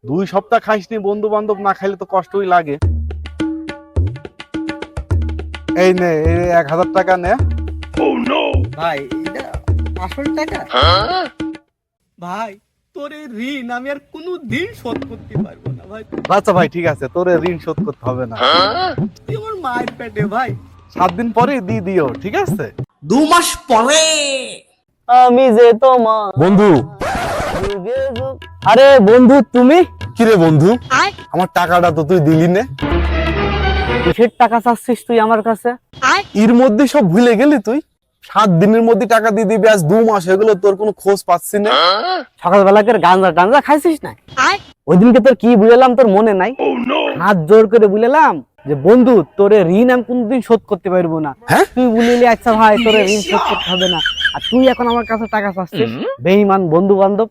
2 সপ্তাহ খাইসনি, বন্ধু বান্ধব না খাইলে তো কষ্টই লাগে। এই নে, এই 1000 টাকা নে। ভাই এটা আসল টাকা? ভাই তোর এই ঋণ আমি আর কোনোদিন শোধ করতে পারবো না ভাই। আচ্ছা ভাই, ঠিক আছে, তোর ঋণ শোধ করতে হবে না। তুই আমার মায়ের পেটে ভাই। 7 দিন পরে দিয়ে দিও, ঠিক আছে? 2 মাস পরে আমি যে তোমার বন্ধু। যুগে যুগ। আরে বন্ধু তুমি কিরে বন্ধু, আমার টাকাটা তো তুই দিলি নে। কিসের টাকা চাচ্ছিস তুই আমার কাছে? এর মধ্যে সব ভুলে গেলি তুই? 7 দিনের মধ্যে টাকা দিয়ে দিবি, আজ 2 মাস হয়ে গেল, তোর কোনো খোঁজ পাচ্ছি না। সকালবেলা করে গাঁজা টাঞ্জা খাইছিস না? ওই দিনকে তোর কি বুঝলাম তোর মনে নাই? হাত জোর করে বুঝলাম যে বন্ধু তোরে ঋণ আমি কোনদিন শোধ করতে পারবো না। হ্যাঁ? তুই বলিলি আচ্ছা ভাই তোরে ঋণ শোধ করতে হবে না, আর তুই এখন আমার কাছে টাকা চাচ্ছিস? বেঈমান বন্ধু বান্ধব।